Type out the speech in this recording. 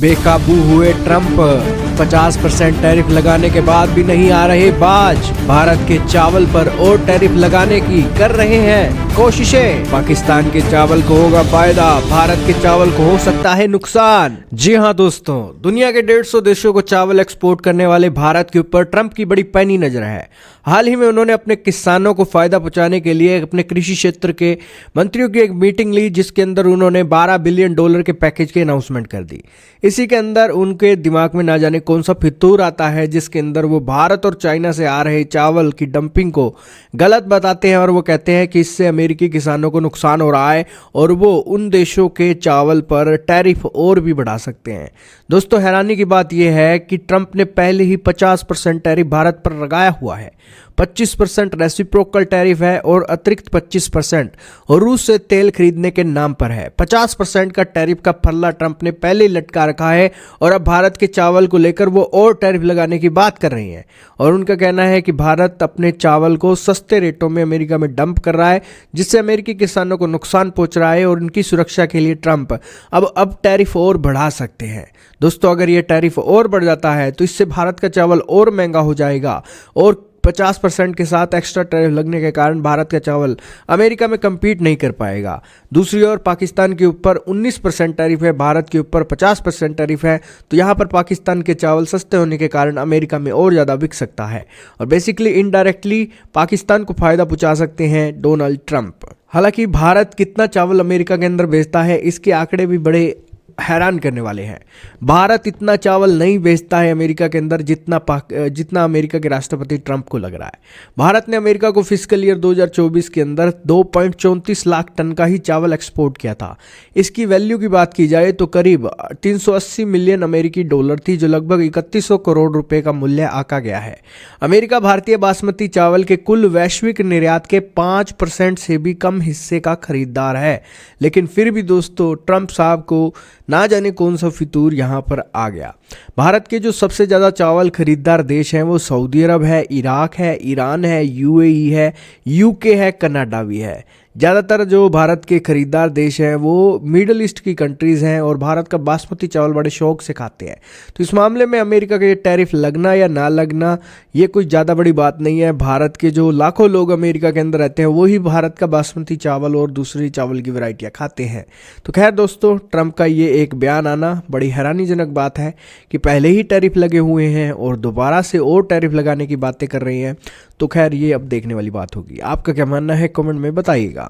बेकाबू हुए Trump. 50% tariff लगाने के बाद भी नहीं आ रहे बाज। भारत के चावल पर और टैरिफ लगाने की कर रहे हैं कोशिशें। पाकिस्तान के चावल को होगा फायदा, भारत के चावल को हो सकता है नुकसान। जी हाँ दोस्तों, दुनिया के 150 देशों को चावल एक्सपोर्ट करने वाले भारत के ऊपर ट्रंप की बड़ी पैनी नजर है। हाल ही में उन्होंने अपने किसानों को फायदा पहुंचाने के लिए अपने कृषि क्षेत्र के मंत्रियों की एक मीटिंग ली, जिसके अंदर उन्होंने $12 बिलियन के पैकेज की अनाउंसमेंट कर दी। इसी के अंदर उनके दिमाग में ना जाने कौन सा फितूर आता है, जिसके अंदर वो भारत और चाइना से आ रहे चावल की डंपिंग को गलत बताते हैं और वो कहते हैं कि इससे अमेरिकी किसानों को नुकसान हो रहा है और वो उन देशों के चावल पर टैरिफ और भी बढ़ा सकते हैं। दोस्तों, हैरानी की बात यह है कि ट्रंप ने पहले ही 50% टैरिफ भारत पर लगाया हुआ है। 25% रेसिप्रोकल टैरिफ है और अतिरिक्त 25% रूस से तेल खरीदने के नाम पर है। 50% का टैरिफ का फल्ला ट्रंप ने पहले ही लटका रखा है और अब भारत के चावल को लेकर वो और टैरिफ लगाने की बात कर रही हैं। और उनका कहना है कि भारत अपने चावल को सस्ते रेटों में अमेरिका में डंप कर रहा है, जिससे अमेरिकी किसानों को नुकसान पहुंच रहा है और उनकी सुरक्षा के लिए ट्रंप अब टैरिफ और बढ़ा सकते हैं। दोस्तों, अगर ये टैरिफ और बढ़ जाता है तो इससे भारत का चावल और महंगा हो जाएगा और 50% के साथ एक्स्ट्रा टैरिफ लगने के कारण भारत का चावल अमेरिका में compete नहीं कर पाएगा। दूसरी ओर पाकिस्तान के ऊपर 19% टैरिफ है, भारत के ऊपर 50% टैरिफ है, तो यहाँ पर पाकिस्तान के चावल सस्ते होने के कारण अमेरिका में और ज़्यादा बिक सकता है और बेसिकली इनडायरेक्टली पाकिस्तान को फायदा पहुँचा सकते हैं डोनाल्ड ट्रंप। हालांकि भारत कितना चावल अमेरिका के अंदर बेचता है, इसके आंकड़े भी बड़े हैरान करने वाले हैं। भारत इतना चावल नहीं बेचता है अमेरिका के अंदर जितना अमेरिका के राष्ट्रपति ट्रंप को लग रहा है। भारत ने अमेरिका को फिस्कल ईयर 2024 के अंदर 2.34 लाख टन का ही चावल एक्सपोर्ट किया था। इसकी वैल्यू की बात की जाए तो करीब 380 मिलियन अमेरिकी डॉलर थी, जो लगभग 3100 करोड़ रुपए का मूल्य आका गया है। अमेरिका भारतीय बासमती चावल के कुल वैश्विक निर्यात के 5% से भी कम हिस्से का खरीदार है। लेकिन फिर भी दोस्तों, ट्रंप साहब को ना जाने कौन सा फितूर यहाँ पर आ गया। भारत के जो सबसे ज़्यादा चावल खरीदार देश हैं वो सऊदी अरब है, इराक है, ईरान है, यूएई है, यूके है, कनाडा भी है। ज़्यादातर जो भारत के खरीदार देश हैं वो मिडल ईस्ट की कंट्रीज़ हैं और भारत का बासमती चावल बड़े शौक से खाते हैं। तो इस मामले में अमेरिका का ये टैरिफ लगना या ना लगना ये कोई ज़्यादा बड़ी बात नहीं है। भारत के जो लाखों लोग अमेरिका के अंदर रहते हैं वही भारत का बासमती चावल और दूसरी चावल की वैरायटियाँ खाते हैं। तो खैर दोस्तों, ट्रंप का ये एक बयान आना बड़ी हैरानीजनक बात है कि पहले ही टैरिफ लगे हुए हैं और दोबारा से और टैरिफ लगाने की बातें कर रही हैं। तो खैर, ये अब देखने वाली बात होगी। आपका क्या मानना है कमेंट में बताइएगा।